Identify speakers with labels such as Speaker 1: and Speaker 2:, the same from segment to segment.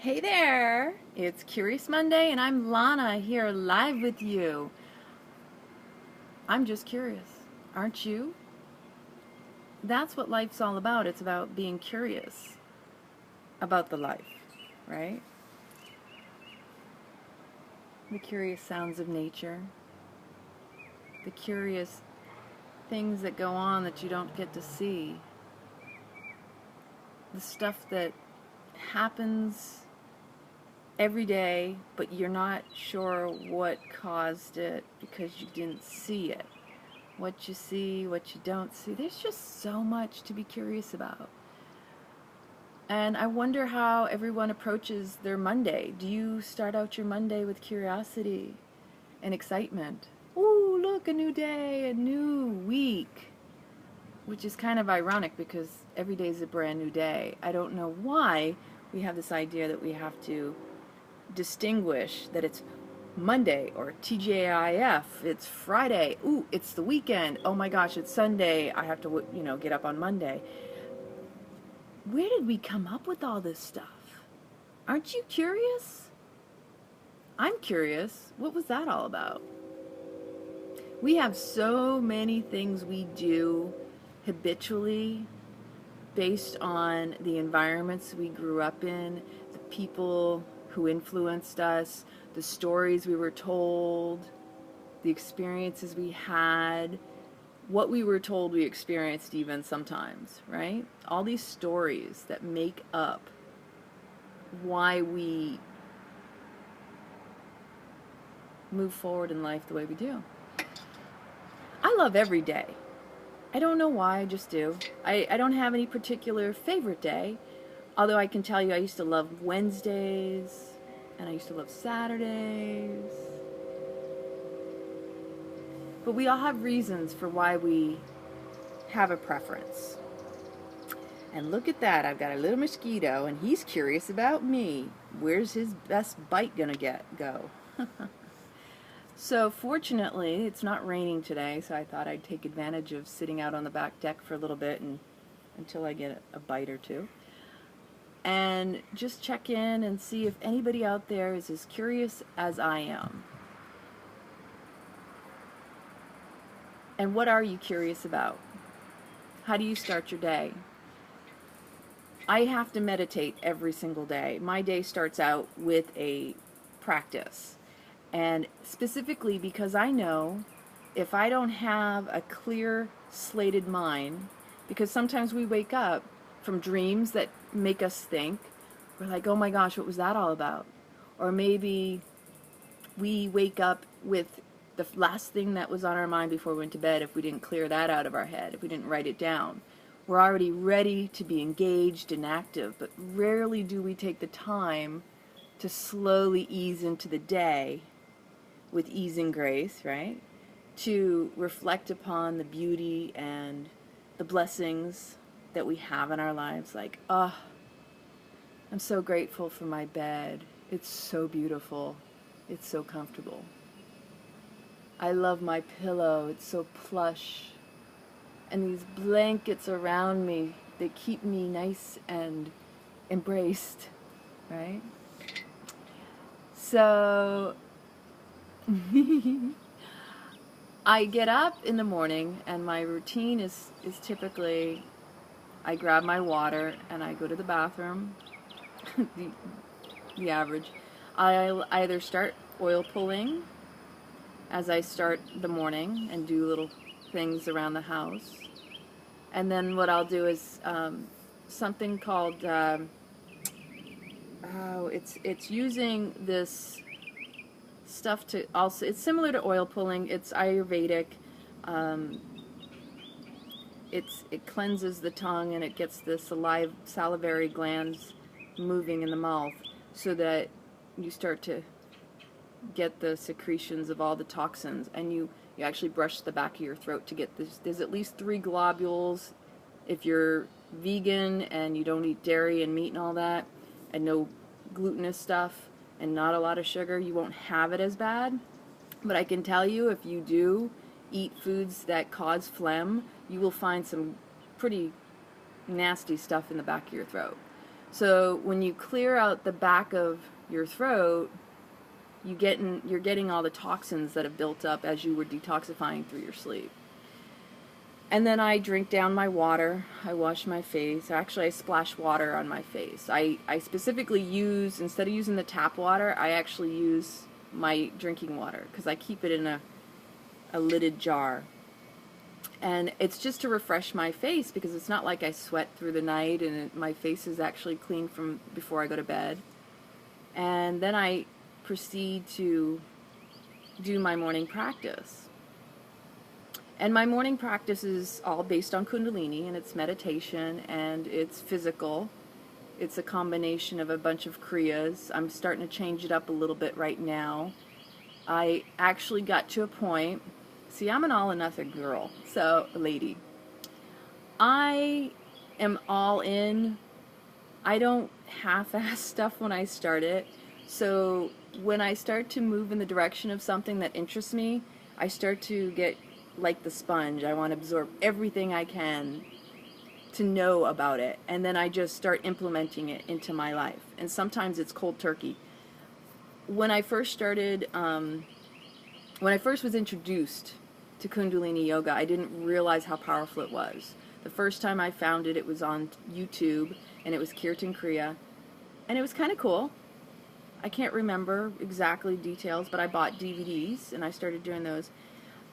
Speaker 1: Hey there, it's Curious Monday and I'm Lana here live with you. I'm just curious, aren't you? That's what life's all about. It's about being curious about the life, right? The curious sounds of nature, the curious things that go on that you don't get to see, the stuff that happens every day, but you're not sure what caused it because you didn't see it. What you see, what you don't see. There's just so much to be curious about. And I wonder how everyone approaches their Monday. Do you start out your Monday with curiosity and excitement? Ooh, look, a new day, a new week. Which is kind of ironic because every day is a brand new day. I don't know why we have this idea that we have to distinguish that it's Monday or TGIF, it's Friday, ooh, it's the weekend, oh my gosh, it's Sunday, I have to, get up on Monday. Where did we come up with all this stuff? Aren't you curious? I'm curious. What was that all about? We have so many things we do habitually based on the environments we grew up in, the people who influenced us, the stories we were told, the experiences we had, what we were told we experienced even sometimes, right? All these stories that make up why we move forward in life the way we do. I love every day. I don't know why, I just do. I don't have any particular favorite day, although I can tell you I used to love Wednesdays, and I used to love Saturdays. But we all have reasons for why we have a preference. And look at that, I've got a little mosquito, and he's curious about me. Where's his best bite gonna go? So fortunately, it's not raining today, so I thought I'd take advantage of sitting out on the back deck for a little bit until I get a bite or two. And just check in and see if anybody out there is as curious as I am. And what are you curious about? How do you start your day? I have to meditate every single day. My day starts out with a practice. And specifically because I know if I don't have a clear slated mind, because sometimes we wake up from dreams that make us think, we're like, oh my gosh, what was that all about? Or maybe we wake up with the last thing that was on our mind before we went to bed, if we didn't clear that out of our head, if we didn't write it down. We're already ready to be engaged and active, but rarely do we take the time to slowly ease into the day with ease and grace, right? To reflect upon the beauty and the blessings that we have in our lives. Like, oh, I'm so grateful for my bed. It's so beautiful. It's so comfortable. I love my pillow. It's so plush. And these blankets around me, they keep me nice and embraced, right? So I get up in the morning and my routine is typically I grab my water and I go to the bathroom, the average. I'll either start oil pulling as I start the morning and do little things around the house. And then what I'll do is something called, it's using this stuff to also, it's similar to oil pulling, it's Ayurvedic, it cleanses the tongue and it gets the salivary glands moving in the mouth so that you start to get the secretions of all the toxins, and you actually brush the back of your throat to get this. There's at least 3 globules. If you're vegan and you don't eat dairy and meat and all that, and no glutinous stuff, and not a lot of sugar, you won't have it as bad. But I can tell you, if you do eat foods that cause phlegm, you will find some pretty nasty stuff in the back of your throat. So when you clear out the back of your throat, you're getting all the toxins that have built up as you were detoxifying through your sleep. And then I drink down my water. I wash my face. Actually, I splash water on my face. I specifically use, instead of using the tap water, I actually use my drinking water because I keep it in a lidded jar. And it's just to refresh my face because it's not like I sweat through the night, and my face is actually clean from before I go to bed. And then I proceed to do my morning practice. And my morning practice is all based on Kundalini, and it's meditation, and it's physical. It's a combination of a bunch of Kriyas. I'm starting to change it up a little bit right now. I actually got to a point, see, I'm an all or nothing girl, so lady. I am all in. I don't half-ass stuff when I start it. So when I start to move in the direction of something that interests me, I start to get like the sponge. I want to absorb everything I can to know about it, and then I just start implementing it into my life. And sometimes it's cold turkey. When I first started, when I first was introduced to Kundalini Yoga, I didn't realize how powerful it was. The first time I found it, it was on YouTube, and it was Kirtan Kriya, and it was kind of cool. I can't remember exactly details, but I bought DVDs, and I started doing those.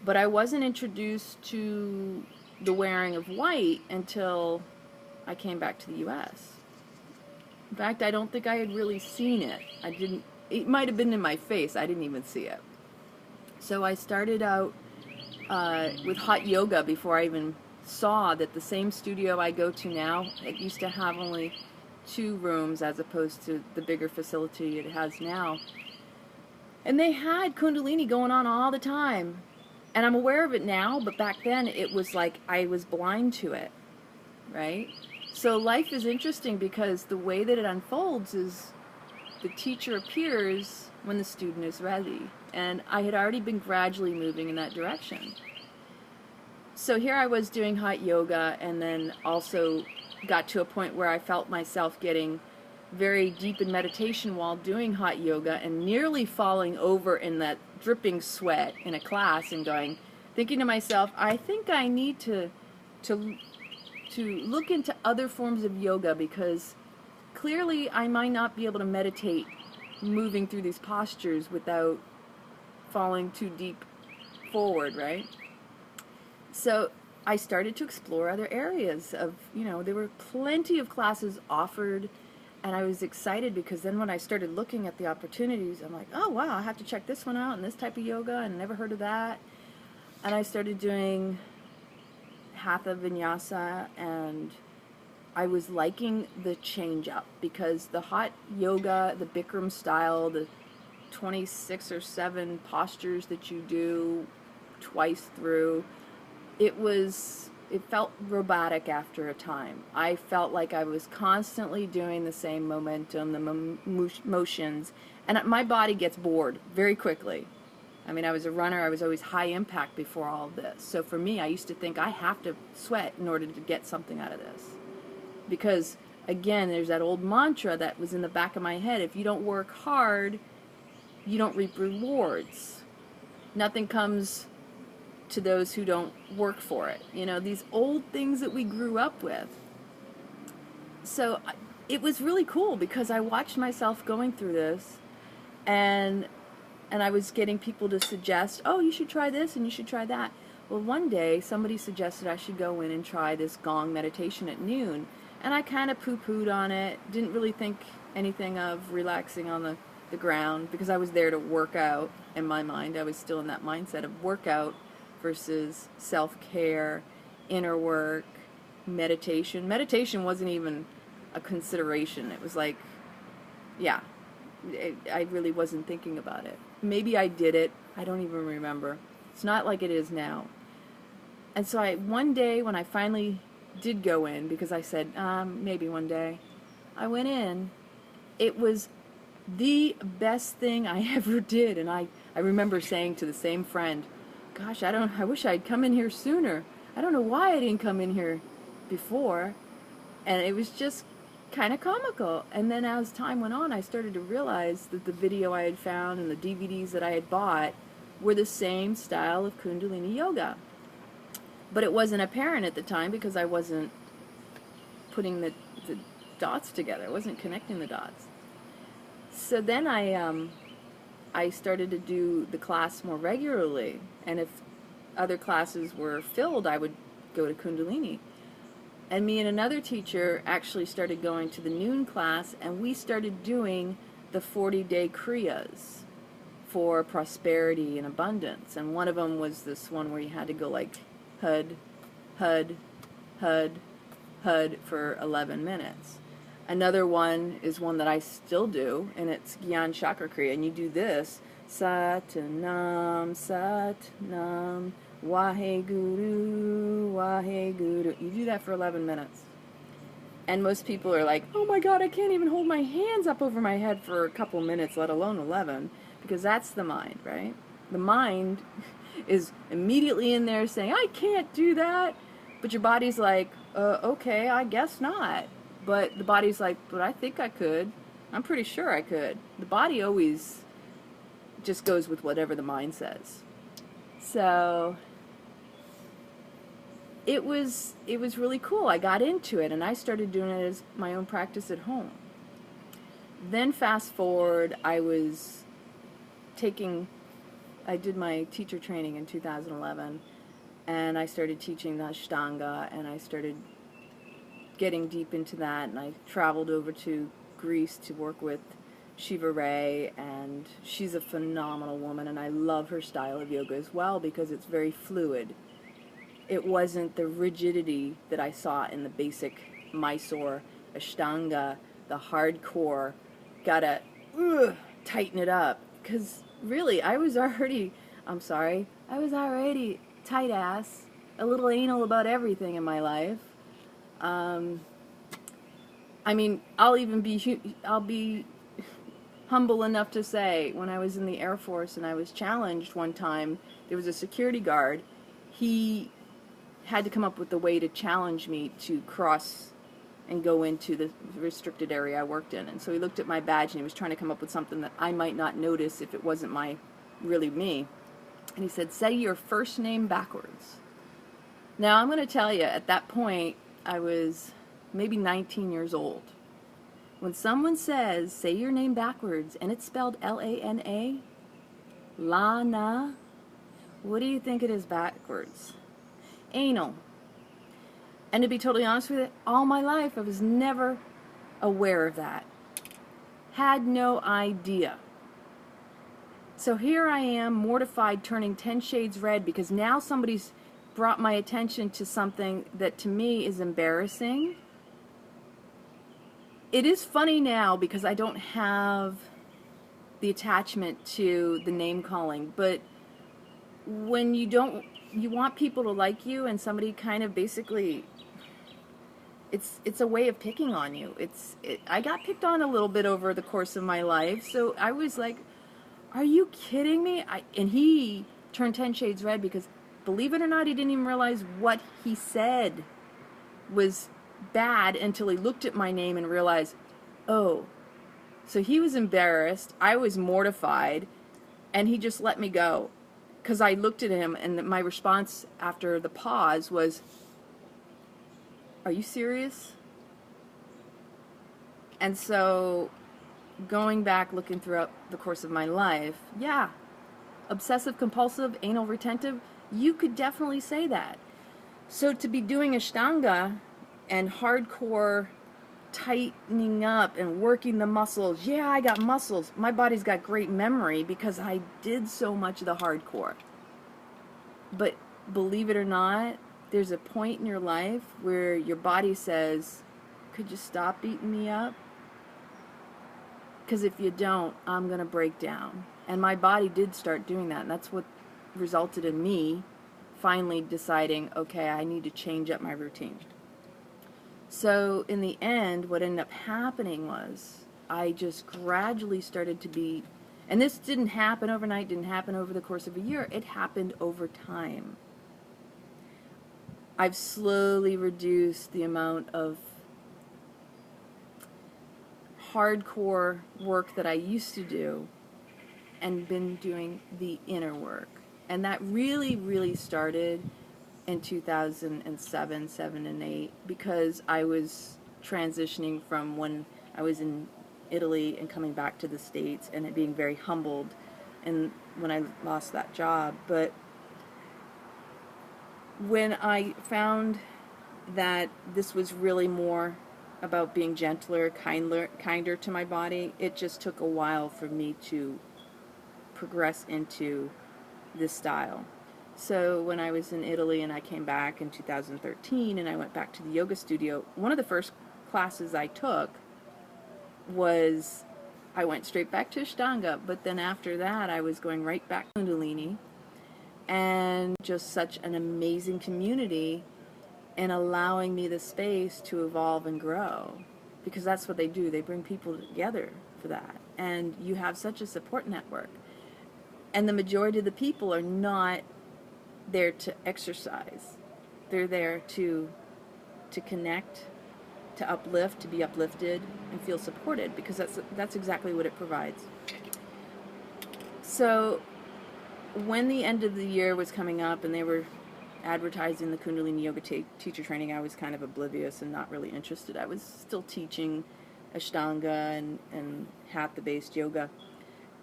Speaker 1: But I wasn't introduced to the wearing of white until I came back to the U.S. In fact, I don't think I had really seen it. It might have been in my face. I didn't even see it. So I started out with hot yoga before I even saw that the same studio I go to now, it used to have only 2 rooms as opposed to the bigger facility it has now. And they had Kundalini going on all the time. And I'm aware of it now, but back then it was like I was blind to it, right? So life is interesting because the way that it unfolds is the teacher appears when the student is ready. And I had already been gradually moving in that direction. So here I was doing hot yoga, and then also got to a point where I felt myself getting very deep in meditation while doing hot yoga and nearly falling over in that dripping sweat in a class, and thinking to myself, I think I need to look into other forms of yoga, because clearly I might not be able to meditate moving through these postures without falling too deep forward, right? So I started to explore other areas of, there were plenty of classes offered. And I was excited because then when I started looking at the opportunities, I'm like, oh wow, I have to check this one out and this type of yoga, and I never heard of that. And I started doing Hatha Vinyasa, and I was liking the change up because the hot yoga, the Bikram style, the 26 or 7 postures that you do twice through, it felt robotic after a time. I felt like I was constantly doing the same momentum, the motions, and my body gets bored very quickly. I mean, I was a runner. I was always high impact before all of this. So for me, I used to think I have to sweat in order to get something out of this. Because, again, there's that old mantra that was in the back of my head. If you don't work hard, you don't reap rewards. Nothing comes to those who don't work for it. These old things that we grew up with. So it was really cool because I watched myself going through this, and I was getting people to suggest, oh, you should try this and you should try that. Well, one day somebody suggested I should go in and try this gong meditation at noon, and I kind of poo-pooed on it, didn't really think anything of relaxing on the ground, because I was there to work out. In my mind, I was still in that mindset of workout versus self-care, inner work, meditation. Meditation wasn't even a consideration. It was like, yeah, I really wasn't thinking about it. Maybe I did it. I don't even remember. It's not like it is now. And so one day when I finally did go in, because I said, maybe one day, I went in. It was the best thing I ever did. And I remember saying to the same friend, gosh, I wish I'd come in here sooner. I don't know why I didn't come in here before. And it was just kind of comical. And then as time went on, I started to realize that the video I had found and the DVDs that I had bought were the same style of Kundalini yoga. But it wasn't apparent at the time because I wasn't putting the dots together. I wasn't connecting the dots. So then I started to do the class more regularly. And if other classes were filled, I would go to Kundalini. And me and another teacher actually started going to the noon class, and we started doing the 40-day Kriyas for prosperity and abundance. And one of them was this one where you had to go like hud, hud, hud, hud for 11 minutes. Another one is one that I still do, and it's Gyan Chakra Kriya, and you do this, Sat Nam, Waheguru, Waheguru. You do that for 11 minutes. And most people are like, oh my God, I can't even hold my hands up over my head for a couple minutes, let alone 11, because that's the mind, right? The mind is immediately in there saying, I can't do that. But your body's like, okay, I guess not. But the body's like, but I think I could. I'm pretty sure I could. The body always just goes with whatever the mind says. So it was really cool. I got into it, and I started doing it as my own practice at home. Then fast forward, I did my teacher training in 2011, and I started teaching the Ashtanga, and I started getting deep into that, and I traveled over to Greece to work with Shiva Ray, and she's a phenomenal woman, and I love her style of yoga as well because it's very fluid. It wasn't the rigidity that I saw in the basic Mysore Ashtanga, the hardcore, gotta tighten it up, because really I was already tight ass, a little anal about everything in my life. I mean, I'll be humble enough to say, when I was in the Air Force and I was challenged one time, there was a security guard. He had to come up with a way to challenge me to cross and go into the restricted area I worked in. And so he looked at my badge and he was trying to come up with something that I might not notice if it wasn't really me. And he said, say your first name backwards. Now, I'm going to tell you, at that point, I was maybe 19 years old. When someone says, say your name backwards, and it's spelled L-A-N-A, Lana, what do you think it is backwards? Anal. And to be totally honest with you, all my life I was never aware of that. Had no idea. So here I am, mortified, turning 10 shades red because now somebody's brought my attention to something that to me is embarrassing. It is funny now because I don't have the attachment to the name calling, but when you want people to like you, and somebody kind of basically, it's a way of picking on you. I got picked on a little bit over the course of my life, so I was like, are you kidding me? And he turned 10 shades red because, believe it or not, he didn't even realize what he said was bad until he looked at my name and realized, oh. So he was embarrassed, I was mortified, and he just let me go. Because I looked at him, and my response after the pause was, are you serious? And so, going back, looking throughout the course of my life, yeah, obsessive compulsive, anal retentive, you could definitely say that. So to be doing Ashtanga and hardcore tightening up and working the muscles, yeah, I got muscles. My body's got great memory because I did so much of the hardcore. But believe it or not, there's a point in your life where your body says, could you stop beating me up? Because if you don't, I'm going to break down. And my body did start doing that, and that's what resulted in me finally deciding, okay, I need to change up my routine. So in the end, what ended up happening was I just gradually started to be, and this didn't happen overnight, didn't happen over the course of a year, it happened over time. I've slowly reduced the amount of hardcore work that I used to do and been doing the inner work. And that really, really started in 2007, 7, and 8, because I was transitioning from when I was in Italy and coming back to the States and it being very humbled and when I lost that job. But when I found that this was really more about being gentler, kinder to my body, it just took a while for me to progress into this style. So when I was in Italy and I came back in 2013 and I went back to the yoga studio, one of the first classes I took was, I went straight back to Ashtanga, but then after that I was going right back to Kundalini, and just such an amazing community and allowing me the space to evolve and grow, because that's what they do. They bring people together for that, and you have such a support network. And the majority of the people are not there to exercise. They're there to connect, to uplift, to be uplifted, and feel supported, because that's exactly what it provides. So when the end of the year was coming up and they were advertising the Kundalini yoga teacher training, I was kind of oblivious and not really interested. I was still teaching Ashtanga and Hatha-based yoga.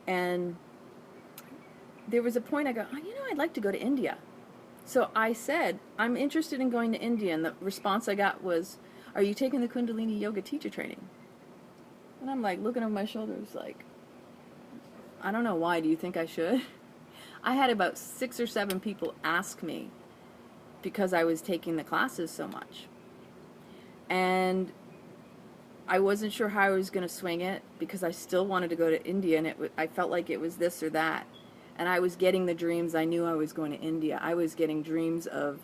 Speaker 1: And there was a point I go, oh, I'd like to go to India. So I said, I'm interested in going to India. And the response I got was, are you taking the Kundalini yoga teacher training? And I'm like looking over my shoulders like, I don't know, why do you think I should? I had about 6 or 7 people ask me because I was taking the classes so much. And I wasn't sure how I was going to swing it, because I still wanted to go to India, and I felt like it was this or that. And I was getting the dreams. I knew I was going to India. I was getting dreams of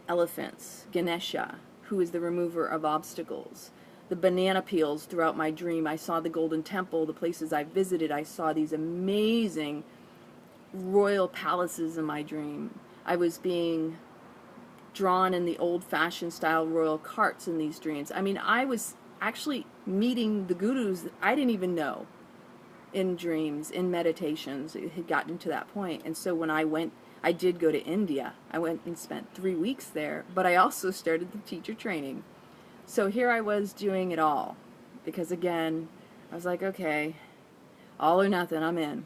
Speaker 1: elephants, Ganesha, who is the remover of obstacles, the banana peels throughout my dream. I saw the Golden Temple, the places I visited. I saw these amazing royal palaces in my dream. I was being drawn in the old-fashioned style royal carts in these dreams. I mean, I was actually meeting the gurus that I didn't even know in dreams, in meditations. It had gotten to that point. And so when I did go to India. I went and spent 3 weeks there, but I also started the teacher training. So here I was doing it all, because again, I was like, okay, all or nothing, I'm in.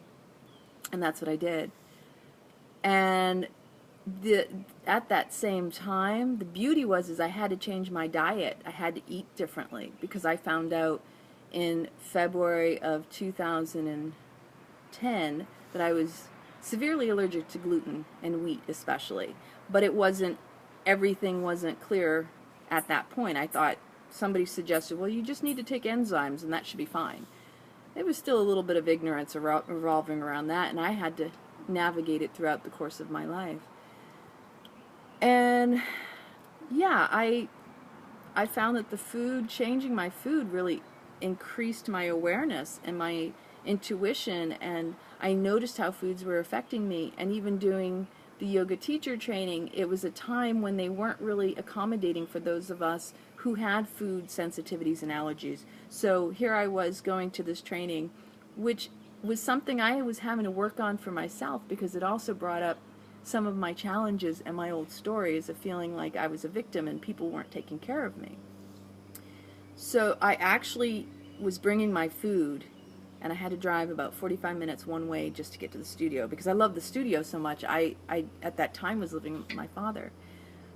Speaker 1: And that's what I did. And at that same time, the beauty was I had to change my diet. I had to eat differently, because I found out in February of 2010 that I was severely allergic to gluten and wheat especially. But everything wasn't clear at that point. I thought somebody suggested, well, you just need to take enzymes and that should be fine. There was still a little bit of ignorance revolving around that, and I had to navigate it throughout the course of my life. And yeah, I found that changing my food really increased my awareness and my intuition, and I noticed how foods were affecting me. And even doing the yoga teacher training, it was a time when they weren't really accommodating for those of us who had food sensitivities and allergies. So here I was going to this training, which was something I was having to work on for myself, because it also brought up some of my challenges and my old stories of feeling like I was a victim and people weren't taking care of me. So I actually was bringing my food, and I had to drive about 45 minutes one way just to get to the studio, because I love the studio so much. I at that time was living with my father.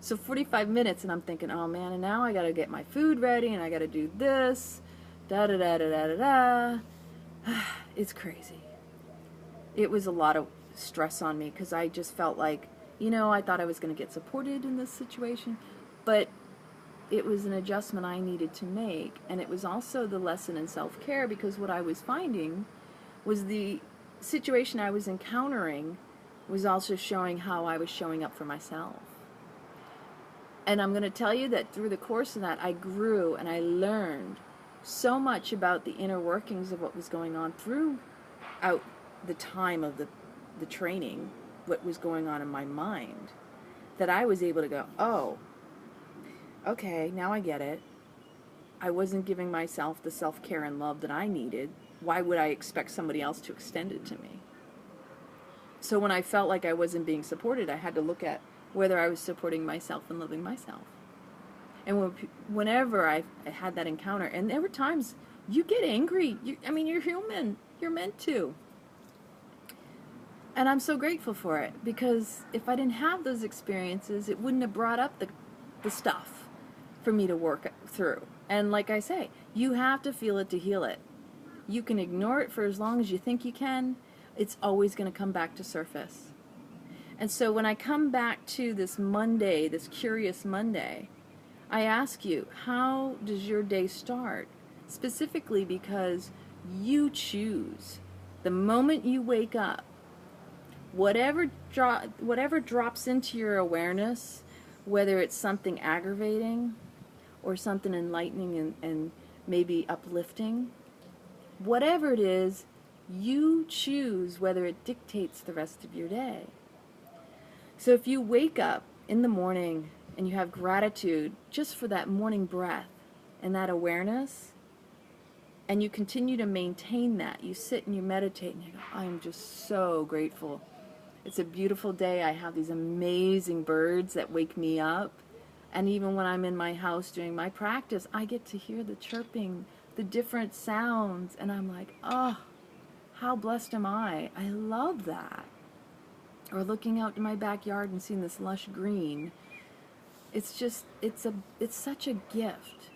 Speaker 1: So 45 minutes, and I'm thinking, oh man, and now I got to get my food ready, and I got to do this, da-da-da-da-da-da-da. It's crazy. It was a lot of stress on me, because I just felt like, I thought I was going to get supported in this situation, but it was an adjustment I needed to make. And it was also the lesson in self-care, because what I was finding was the situation I was encountering was also showing how I was showing up for myself. And I'm going to tell you that through the course of that, I grew and I learned so much about the inner workings of what was going on throughout the time of the training, what was going on in my mind, that I was able to go, oh, okay, now I get it. I wasn't giving myself the self-care and love that I needed. Why would I expect somebody else to extend it to me? So when I felt like I wasn't being supported, I had to look at whether I was supporting myself and loving myself. And whenever I had that encounter, and there were times you get angry. You're human. You're meant to. And I'm so grateful for it, because if I didn't have those experiences, it wouldn't have brought up the stuff for me to work through. And like I say, you have to feel it to heal it. You can ignore it for as long as you think you can. It's always going to come back to surface. And so when I come back to this Monday, this Curious Monday, I ask you, how does your day start? Specifically because you choose. The moment you wake up, whatever drops into your awareness, whether it's something aggravating or something enlightening and maybe uplifting, whatever it is, you choose whether it dictates the rest of your day. So if you wake up in the morning and you have gratitude just for that morning breath and that awareness, and you continue to maintain that, you sit and you meditate and you go, I'm just so grateful. It's a beautiful day. I have these amazing birds that wake me up. And even when I'm in my house doing my practice, I get to hear the chirping, the different sounds, and I'm like, oh, how blessed am I? I love that. Or looking out to my backyard and seeing this lush green. It's such a gift.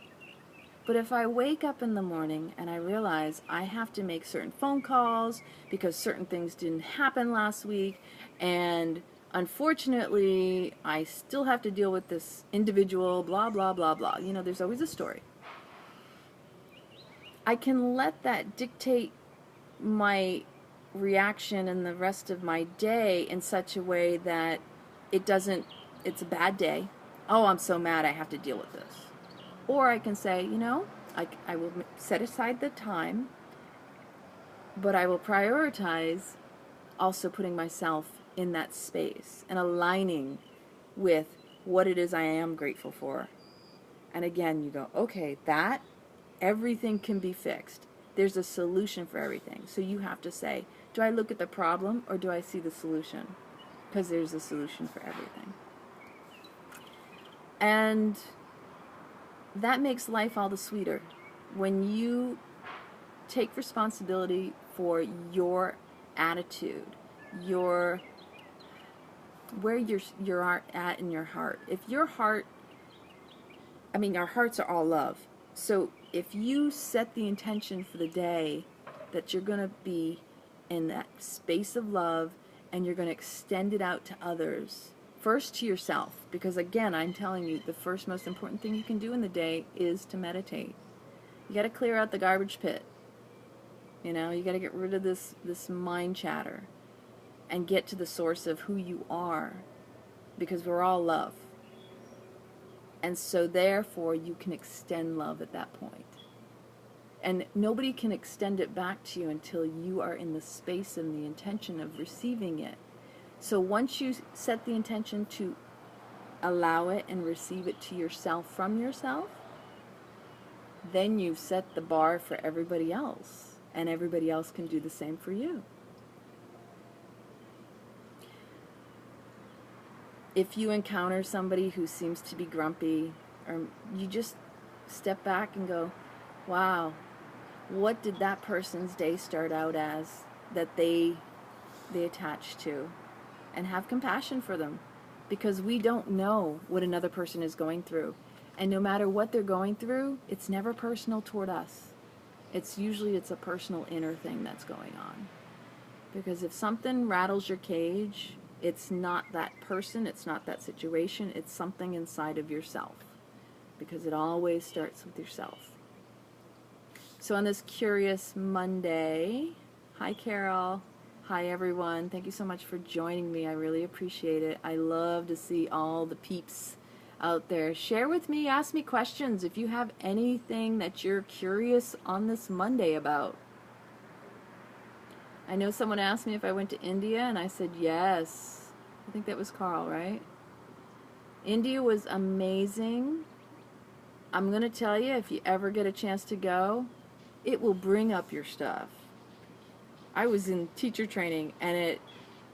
Speaker 1: But if I wake up in the morning and I realize I have to make certain phone calls because certain things didn't happen last week, and unfortunately I still have to deal with this individual, blah, blah, blah, blah. You know, there's always a story. I can let that dictate my reaction and the rest of my day in such a way that it's a bad day. Oh, I'm so mad I have to deal with this. Or I can say, you know, I will set aside the time, but I will prioritize also putting myself in that space and aligning with what it is I am grateful for. And again, you go, okay, everything can be fixed. There's a solution for everything. So you have to say, do I look at the problem or do I see the solution? Because there's a solution for everything. And that makes life all the sweeter. When you take responsibility for your attitude, where you're at in your heart. If your heart, our hearts are all love. So if you set the intention for the day that you're going to be in that space of love and you're going to extend it out to others, first to yourself, because again, I'm telling you, the first most important thing you can do in the day is to meditate. You got to clear out the garbage pit. You got to get rid of this mind chatter and get to the source of who you are, because we're all love. And so therefore you can extend love at that point. And nobody can extend it back to you until you are in the space and the intention of receiving it. So once you set the intention to allow it and receive it to yourself from yourself, then you've set the bar for everybody else, and everybody else can do the same for you. If you encounter somebody who seems to be grumpy, or you just step back and go, wow, what did that person's day start out as that they attach to? And have compassion for them, because we don't know what another person is going through. And no matter what they're going through, it's never personal toward us. It's a personal inner thing that's going on. Because if something rattles your cage, it's not that person, it's not that situation, it's something inside of yourself. Because it always starts with yourself. So on this Curious Monday, hi Carol. Hi everyone, thank you so much for joining me. I really appreciate it. I love to see all the peeps out there. Share with me, ask me questions if you have anything that you're curious on this Monday about. I know someone asked me if I went to India, and I said yes. I think that was Carl, right? India was amazing. I'm going to tell you, if you ever get a chance to go, it will bring up your stuff. I was in teacher training, and it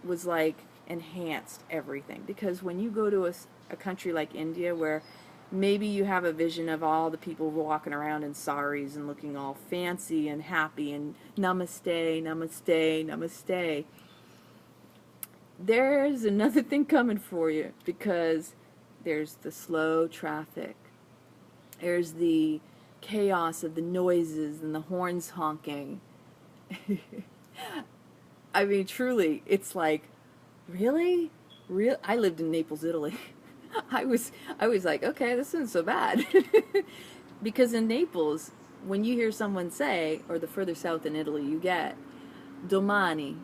Speaker 1: was like enhanced everything. Because when you go to a country like India, where maybe you have a vision of all the people walking around in saris and looking all fancy and happy and namaste, namaste, namaste, there's another thing coming for you, because there's the slow traffic. There's the chaos of the noises and the horns honking. I mean, truly, it's like, really? I lived in Naples, Italy. I was like, okay, this isn't so bad. Because in Naples, when you hear someone say, or the further south in Italy you get, domani,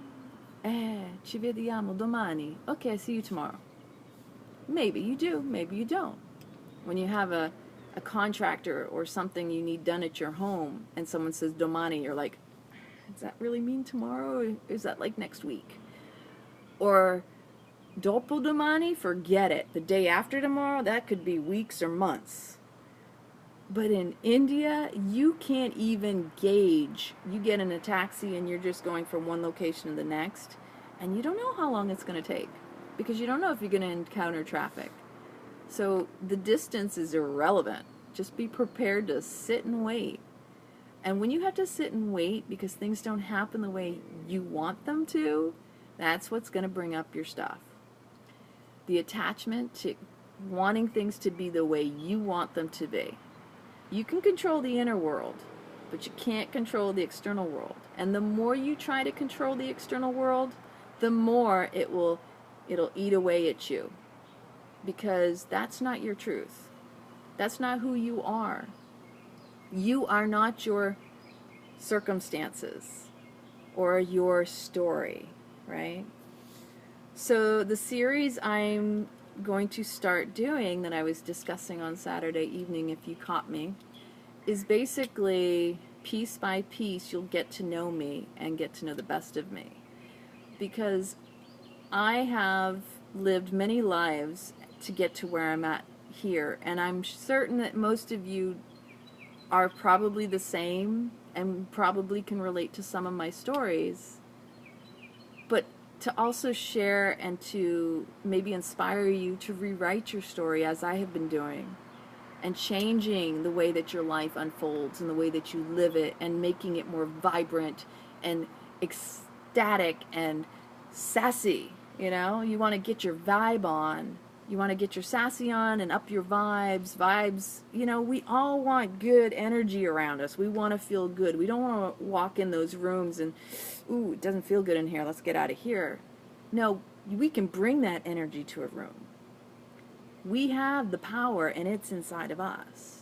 Speaker 1: ci vediamo domani. Okay, I see you tomorrow. Maybe you do, maybe you don't. When you have a contractor or something you need done at your home, and someone says domani, you're like, does that really mean tomorrow? Or is that like next week? Or dopodomani, forget it. The day after tomorrow, that could be weeks or months. But in India, you can't even gauge. You get in a taxi and you're just going from one location to the next, and you don't know how long it's going to take, because you don't know if you're going to encounter traffic. So the distance is irrelevant. Just be prepared to sit and wait. And when you have to sit and wait because things don't happen the way you want them to, that's what's going to bring up your stuff. The attachment to wanting things to be the way you want them to be. You can control the inner world, but you can't control the external world. And the more you try to control the external world, the more it'll eat away at you. Because that's not your truth. That's not who you are. You are not your circumstances or your story, right? So the series I'm going to start doing, that I was discussing on Saturday evening, if you caught me, is basically piece by piece you'll get to know me and get to know the best of me. Because I have lived many lives to get to where I'm at here, and I'm certain that most of you are probably the same and probably can relate to some of my stories. But to also share and to maybe inspire you to rewrite your story, as I have been doing, and changing the way that your life unfolds and the way that you live it, and making it more vibrant and ecstatic and sassy. You know, you want to get your vibe on. You want to get your sassy on and up your vibes. You know, we all want good energy around us. We want to feel good. We don't want to walk in those rooms and, ooh, it doesn't feel good in here. Let's get out of here. No, we can bring that energy to a room. We have the power, and it's inside of us.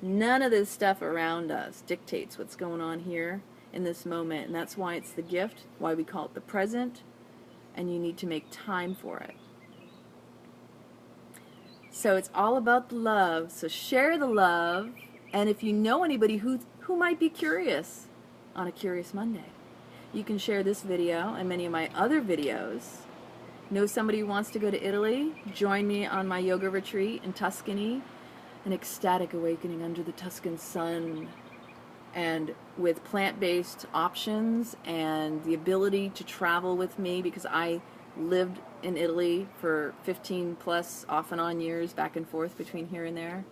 Speaker 1: None of this stuff around us dictates what's going on here in this moment. And that's why it's the gift, why we call it the present. And you need to make time for it. So it's all about the love. So share the love. And if you know anybody who might be curious on a Curious Monday, you can share this video and many of my other videos. Know somebody who wants to go to Italy? Join me on my yoga retreat in Tuscany, an ecstatic awakening under the Tuscan sun, and with plant-based options and the ability to travel with me, because I lived in Italy for 15 plus off and on years, back and forth between here and there.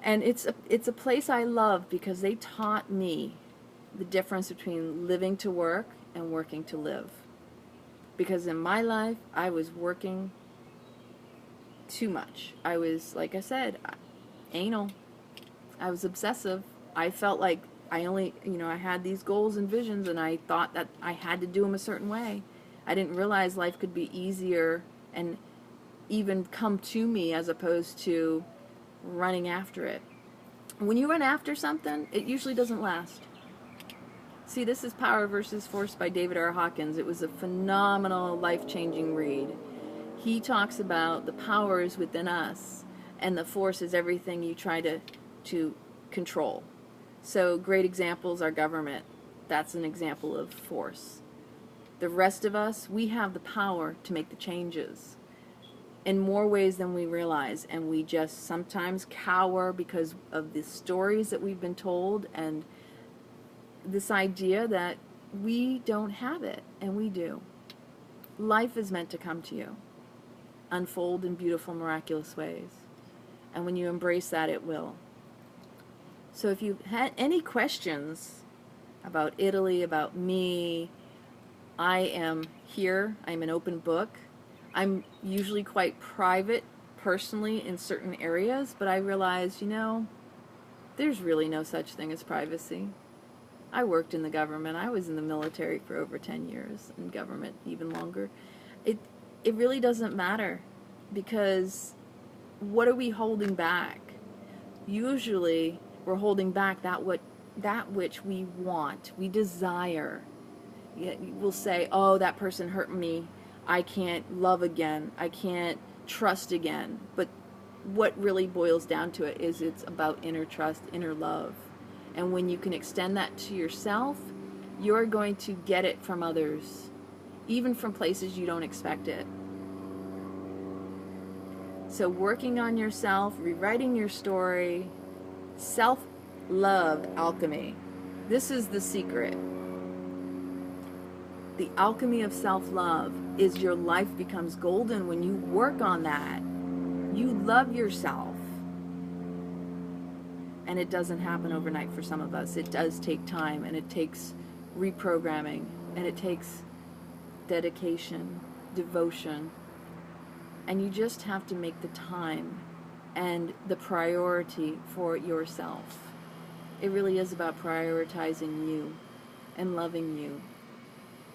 Speaker 1: And it's a place I love, because they taught me the difference between living to work and working to live. Because in my life, I was working too much. I was, like I said, anal. I was obsessive. I felt like I had these goals and visions, and I thought that I had to do them a certain way. I didn't realize life could be easier and even come to me, as opposed to running after it. When you run after something, it usually doesn't last. See, this is Power versus Force by David R. Hawkins. It was a phenomenal, life-changing read. He talks about the powers within us, and the force is everything you try to control. So great examples are government. That's an example of force. The rest of us, we have the power to make the changes. in more ways than we realize, and we just sometimes cower because of the stories that we've been told and this idea that we don't have it, and we do. Life is meant to come to you, unfold in beautiful, miraculous ways. And when you embrace that, it will. So if you had any questions about Italy, about me, I am here. I'm an open book. I'm usually quite private personally in certain areas, but I realize, there's really no such thing as privacy. I worked in the government. I was in the military for over 10 years, in government even longer. It really doesn't matter, because what are we holding back? Usually we're holding back that which we want, we desire. We'll say, oh, that person hurt me. I can't love again. I can't trust again. But what really boils down to it is it's about inner trust, inner love. And when you can extend that to yourself, you're going to get it from others, even from places you don't expect it. So working on yourself, rewriting your story, self-love alchemy. This is the secret. The alchemy of self-love is your life becomes golden when you work on that. You love yourself. And it doesn't happen overnight for some of us. It does take time, and it takes reprogramming, and it takes dedication, devotion. And you just have to make the time and the priority for yourself. It really is about prioritizing you and loving you.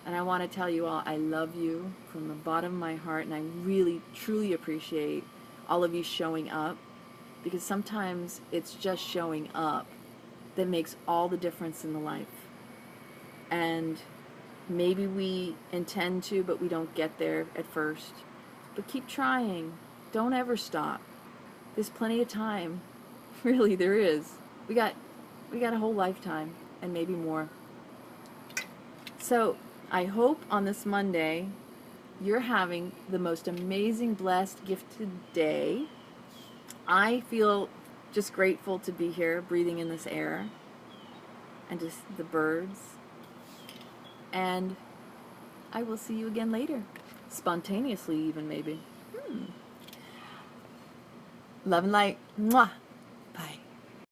Speaker 1: And I want to tell you all, I love you from the bottom of my heart, and I really, truly appreciate all of you showing up, because sometimes it's just showing up that makes all the difference in the life. And maybe we intend to, but we don't get there at first. But keep trying. Don't ever stop. There's plenty of time. Really, there is. We got a whole lifetime, and maybe more. So I hope on this Monday you're having the most amazing, blessed, gifted day. I feel just grateful to be here, breathing in this air, and just the birds. And I will see you again later. Spontaneously even, maybe. Love and light. Mwah.